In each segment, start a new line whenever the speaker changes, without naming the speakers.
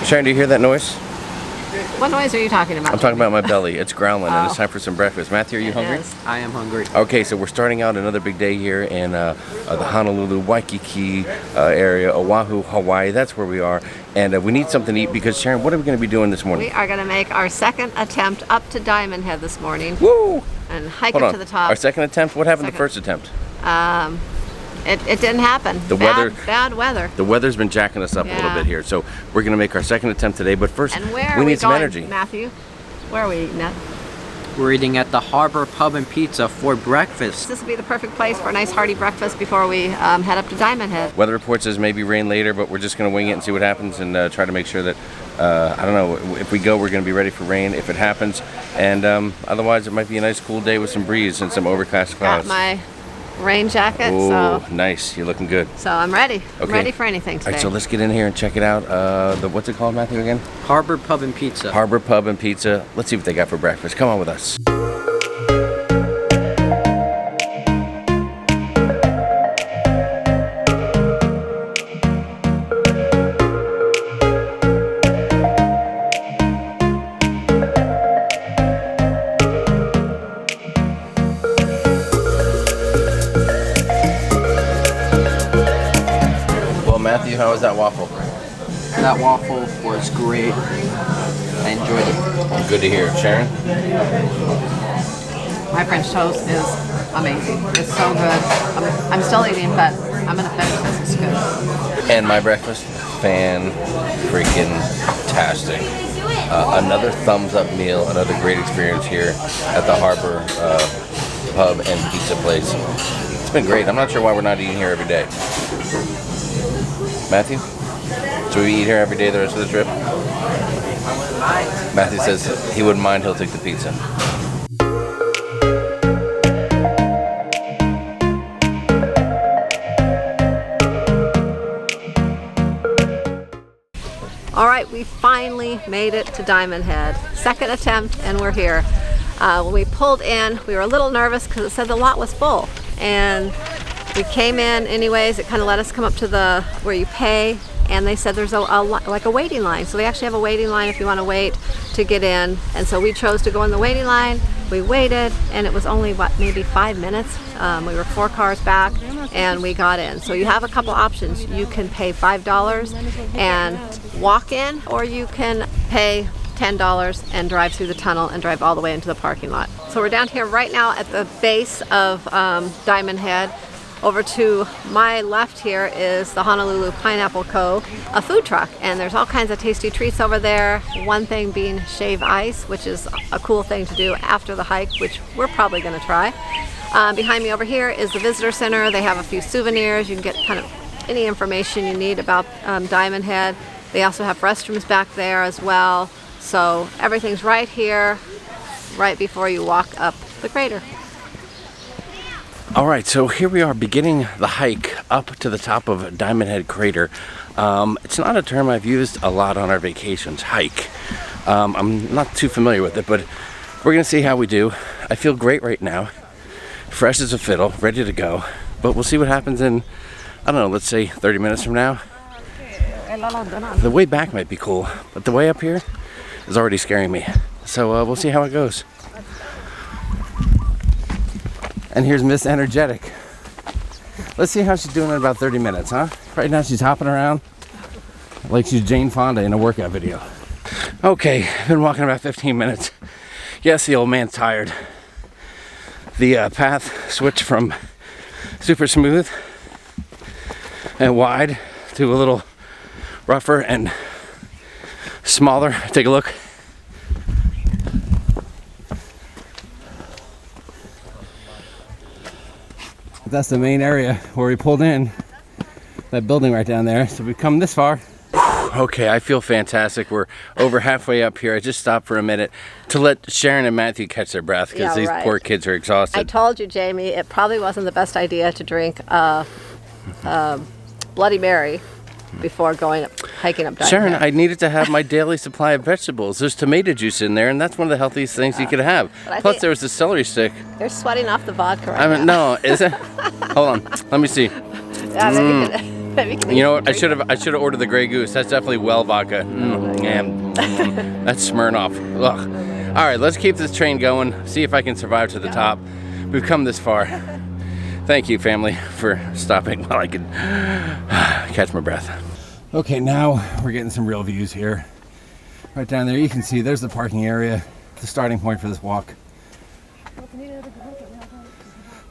Sharon, do you hear that noise?
What noise are you talking about?
I'm talking about my belly. It's growling and it's time for some breakfast. Matthew, are you hungry?
Is.
I am hungry.
Okay, so we're starting out another big day here in the Honolulu, Waikiki area, Oahu, Hawaii. That's where we are. And we need something to eat because, Sharon, what are we going to be doing this morning?
We are going to make our second attempt up to Diamond Head this morning.
Woo!
And hike it to the top.
Our second attempt? What happened the first attempt?
It didn't happen. Bad weather.
The weather's been jacking us up a little bit here. So we're going to make our second attempt today. But first, we need some energy.
Matthew? Where are we eating at?
We're eating at the Harbor Pub and Pizza for breakfast.
This would be the perfect place for a nice hearty breakfast before we head up to Diamond Head.
Weather report says maybe rain later, but we're just going to wing it and see what happens and try to make sure that, I don't know, if we go, we're going to be ready for rain if it happens. And otherwise, it might be a nice cool day with some breeze and some overcast clouds.
Got my rain jacket.
Ooh,
so
nice. You're looking good.
So I'm ready.
Okay.
I'm ready for anything today.
All right, so let's get in here and check it out. What's it called, Matthew, again?
Harbor Pub and Pizza.
Harbor Pub and Pizza. Let's see what they got for breakfast. Come on with us. Matthew, how was that waffle?
That waffle was great. I enjoyed it.
Good to hear. Sharon?
My French toast is amazing. It's so good. I'm still eating, but I'm going to finish this. It's good.
And my breakfast? Fan-freaking-tastic. Another thumbs-up meal. Another great experience here at the Harbor Pub and Pizza place. It's been great. I'm not sure why we're not eating here every day. Matthew? So we eat here every day the rest of the trip? Matthew says he wouldn't mind, he'll take the pizza.
All right, we finally made it to Diamond Head. Second attempt and we're here. When we pulled in, we were a little nervous because it said the lot was full. And we came in anyways. It kind of let us come up to where you pay, and they said there's like a waiting line. So they actually have a waiting line if you want to wait to get in. And so we chose to go in the waiting line. We waited, and it was only maybe 5 minutes. We were 4 cars back, and we got in. So you have a couple options. You can pay $5 and walk in, or you can pay $10 and drive through the tunnel and drive all the way into the parking lot. So we're down here right now at the base of Diamond Head. Over to my left here is the Honolulu Pineapple Co., a food truck, and there's all kinds of tasty treats over there. One thing being shave ice, which is a cool thing to do after the hike, which we're probably going to try. Behind me over here is the visitor center. They have a few souvenirs. You can get kind of any information you need about Diamond Head. They also have restrooms back there as well. So everything's right here, right before you walk up the crater.
All right, so here we are beginning the hike up to the top of Diamond Head Crater. It's not a term I've used a lot on our vacations, hike. I'm not too familiar with it, but we're gonna see how we do. I feel great right now, fresh as a fiddle, ready to go. But we'll see what happens in, I don't know, let's say 30 minutes from now. The way back might be cool, but the way up here is already scaring me. So we'll see how it goes. And here's Miss Energetic. Let's see how she's doing in about 30 minutes, huh? Right now she's hopping around like she's Jane Fonda in a workout video. Okay, been walking about 15 minutes. Yes, the old man's tired. The path switched from super smooth and wide to a little rougher and smaller. Take a look. That's the main area where we pulled in, that building right down there. So we've come this far. Okay, I feel fantastic. We're over halfway up here. I just stopped for a minute to let Sharon and Matthew catch their breath because these poor kids are exhausted.
I told you, Jamie, it probably wasn't the best idea to drink Bloody Mary before hiking up Diamond
Sharon,
Head.
I needed to have my daily supply of vegetables. There's tomato juice in there, and that's one of the healthiest things you could have. Plus, there was a celery stick.
They're sweating off the vodka right
now. No, is it? Hold on, let me see. You know what? I should have ordered the Grey Goose. That's definitely well vodka. That's Smirnoff. Ugh. All right, let's keep this train going. See if I can survive to the top. We've come this far. Thank you, family, for stopping while I could catch my breath. Okay, now we're getting some real views here. Right down there, you can see there's the parking area, the starting point for this walk.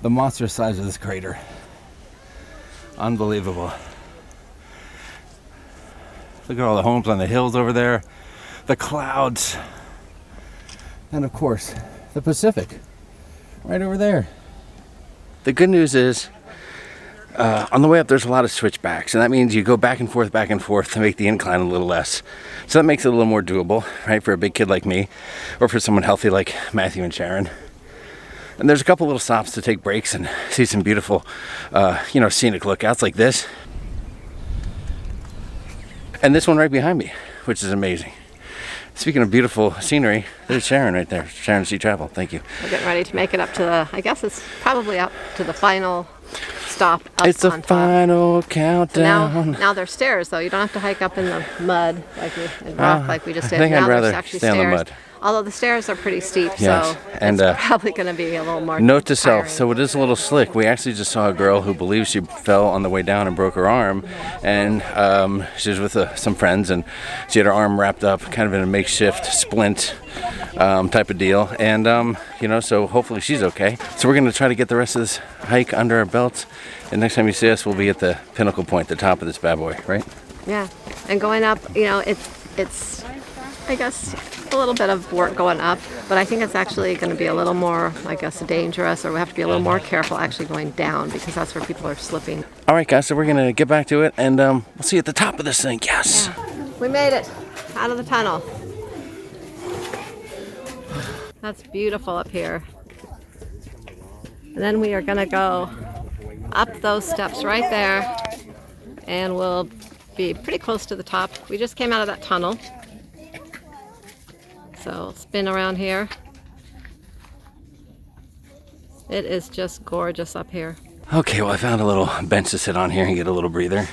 The monstrous size of this crater. Unbelievable. Look at all the homes on the hills over there, the clouds, and of course, the Pacific, right over there. The good news is, on the way up, there's a lot of switchbacks, and that means you go back and forth to make the incline a little less. So that makes it a little more doable, right, for a big kid like me, or for someone healthy like Matthew and Sharon. And there's a couple little stops to take breaks and see some beautiful, scenic lookouts like this. And this one right behind me, which is amazing. Speaking of beautiful scenery, there's Sharon right there. Sharon Sea Travel, thank you.
We're getting ready to make it up to the, I guess it's probably up to the final stop up
It's the
on top.
final countdown.
So now there's stairs, though. You don't have to hike up in the mud and rock like we just did.
I think
now
I'd rather
there's actually
stay on the
stairs.
mud.
Although the stairs are pretty steep,
Yes,
so
and,
it's probably going to be a little more
Note to self,
tiring.
so it is a little slick. We actually just saw a girl who believes she fell on the way down and broke her arm, and she was with some friends, and she had her arm wrapped up kind of in a makeshift splint type of deal, and so hopefully she's okay. So we're going to try to get the rest of this hike under our belts, and next time you see us, we'll be at the pinnacle point, the top of this bad boy, right?
Yeah, and going up, it's I guess a little bit of work going up, but I think it's actually going to be a little more, I guess, dangerous, or we have to be a little more careful actually going down, because that's where people are slipping.
All right, guys, so we're going to get back to it, and we'll see you at the top of this thing. Yes!
Yeah. We made it out of the tunnel. That's beautiful up here. And then we are going to go up those steps right there, and we'll be pretty close to the top. We just came out of that tunnel. So spin around here. It is just gorgeous up here.
Okay, well, I found a little bench to sit on here and get a little breather.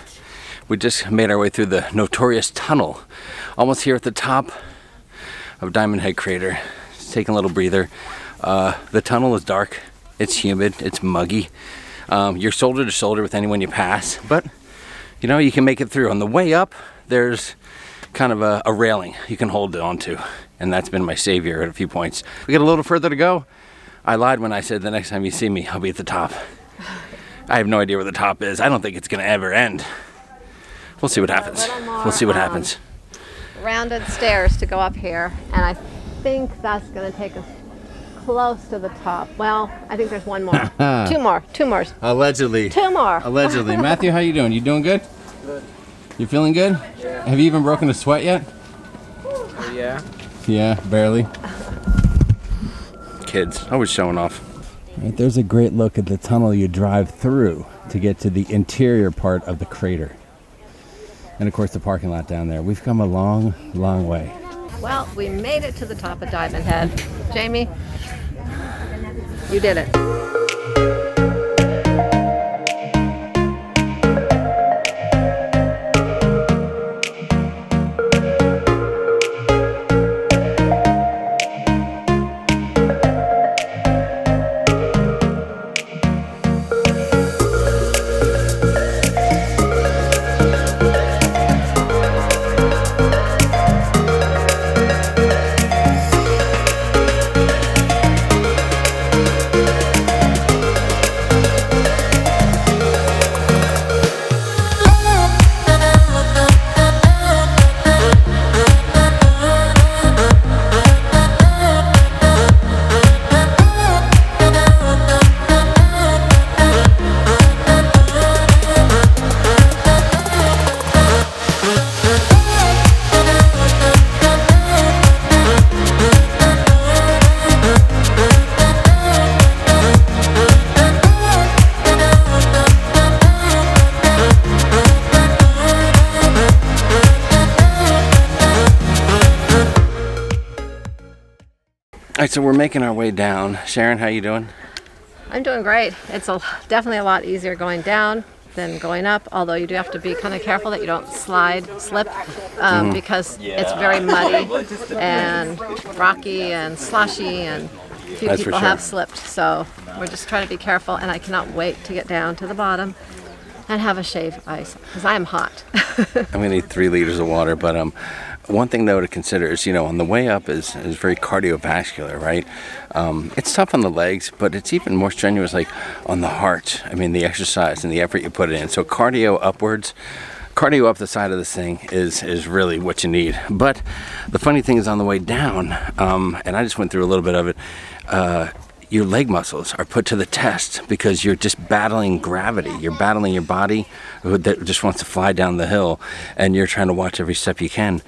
We just made our way through the notorious tunnel. Almost here at the top of Diamond Head Crater. Just taking a little breather. The tunnel is dark. It's humid. It's muggy. You're shoulder to shoulder with anyone you pass. But, you can make it through. On the way up, there's kind of a railing you can hold on to. And that's been my savior at a few points. We got a little further to go. I lied when I said the next time you see me, I'll be at the top. I have no idea where the top is. I don't think it's gonna ever end. We'll see what happens. We'll see what happens.
Rounded stairs to go up here, and I think that's gonna take us close to the top. Well, I think there's one more. Two more.
Allegedly.
Two more.
Allegedly. Matthew, how you doing? You doing good?
Good.
You feeling good?
Yeah.
Have you even broken a sweat yet?
Yeah.
Yeah, barely. Kids, always showing off. Right, there's a great look at the tunnel you drive through to get to the interior part of the crater. And of course the parking lot down there. We've come a long, long way.
Well, we made it to the top of Diamond Head. Jamie, you did it.
All right, so we're making our way down. Sharon, how you doing?
I'm doing great. It's definitely a lot easier going down. than going up, although you do have to be kind of careful that you don't slip, because it's very muddy and rocky and slushy, and a few
That's for
people
sure.
have slipped. So we're just trying to be careful, and I cannot wait to get down to the bottom and have a shave ice, because I am hot.
I'm gonna need 3 liters of water, but one thing though to consider is, on the way up is very cardiovascular, right? It's tough on the legs, but it's even more strenuous like on the heart. I mean, the exercise and the effort you put in. So cardio upwards, cardio up the side of this thing is really what you need. But the funny thing is on the way down, and I just went through a little bit of it, your leg muscles are put to the test because you're just battling gravity. You're battling your body that just wants to fly down the hill, and you're trying to watch every step you can.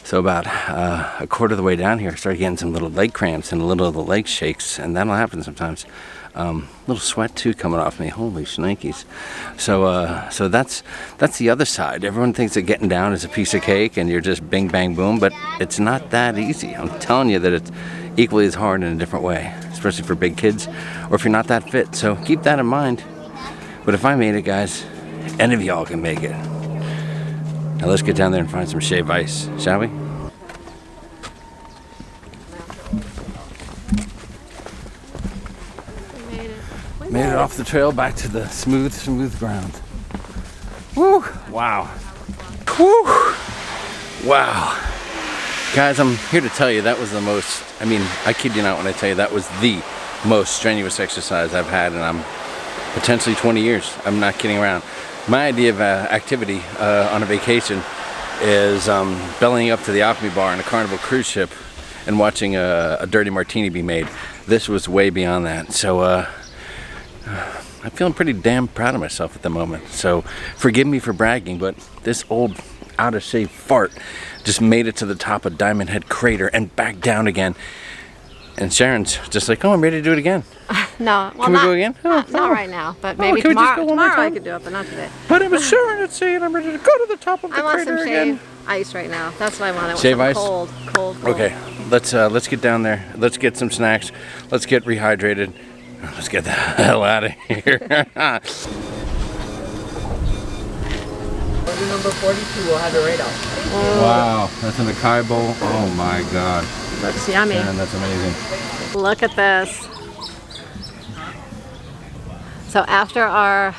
So about a quarter of the way down here, I started getting some little leg cramps and a little of the leg shakes, and that'll happen sometimes. Little sweat too coming off me. Holy shnikes. So that's the other side. Everyone thinks that getting down is a piece of cake and you're just bing bang boom, but it's not that easy. I'm telling you that it's equally as hard in a different way, especially for big kids or if you're not that fit. So keep that in mind. But if I made it, guys, any of y'all can make it. Now let's get down there and find some shave ice, shall we? Made it off the trail back to the smooth ground. Woo! Wow. Woo! Wow. Guys, I'm here to tell you that was the most, I kid you not when I tell you that was the most strenuous exercise I've had in potentially 20 years. I'm not kidding around. My idea of activity on a vacation is bellying up to the Alchemy Bar on a Carnival cruise ship and watching a dirty martini be made. This was way beyond that. So I'm feeling pretty damn proud of myself at the moment. So forgive me for bragging, but this old out of shape fart just made it to the top of Diamond Head Crater and back down again. And Sharon's just like, oh, I'm ready to do it again.
No, well,
Can we go again?
Not right now, but maybe
can we just
tomorrow.
go one more
Tomorrow I
time?
could do it, but not today.
But it was Sharonatsea and I'm ready to go to the top of the
I want
crater
some
again.
shave ice right now. That's what I want. I want
Shave
something
ice?
Cold.
Okay, let's get down there. Let's get some snacks. Let's get rehydrated. Let's get the hell out of here.
Order number 42 will have the radar.
Wow, that's an acai bowl. Oh my God.
Looks yummy.
Man, that's amazing.
Look at this. So after our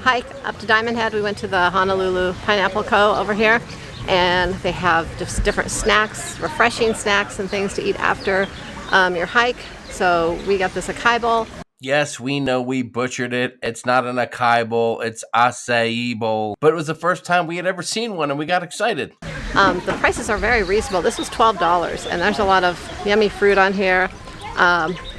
hike up to Diamond Head, we went to the Honolulu Pineapple Co. over here, and they have just different snacks, refreshing snacks and things to eat after your hike. So we got this acai bowl.
Yes, we know we butchered it. It's not an acai bowl, it's acai bowl. But it was the first time we had ever seen one and we got excited.
The prices are very reasonable. This was $12, and there's a lot of yummy fruit on here.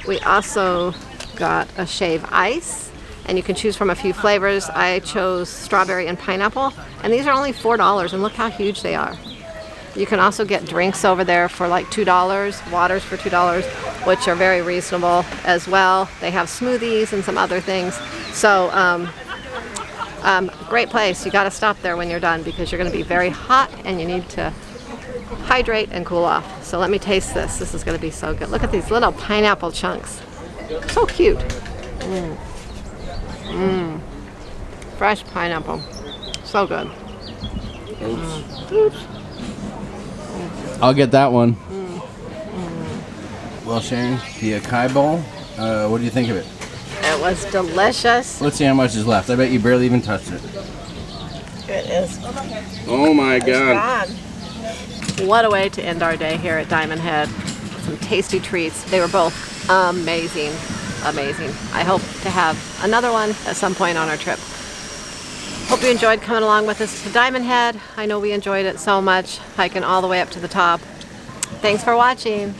We also got a shave ice, and you can choose from a few flavors. I chose strawberry and pineapple, and these are only $4, and look how huge they are. You can also get drinks over there for like $2, waters for $2, which are very reasonable as well. They have smoothies and some other things. So great place. You got to stop there when you're done because you're going to be very hot and you need to hydrate and cool off. So let me taste this. This is going to be so good. Look at these little pineapple chunks. So cute. Fresh pineapple. So good. Oops.
I'll get that one. Well, Sharon, the acai bowl, what do you think of it?
It was delicious.
Let's see how much is left. I bet you barely even touched it.
It is.
Oh my God.
What a way to end our day here at Diamond Head. Some tasty treats. They were both amazing. I hope to have another one at some point on our trip. Hope you enjoyed coming along with us to Diamond Head. I know we enjoyed it so much, hiking all the way up to the top. Thanks for watching.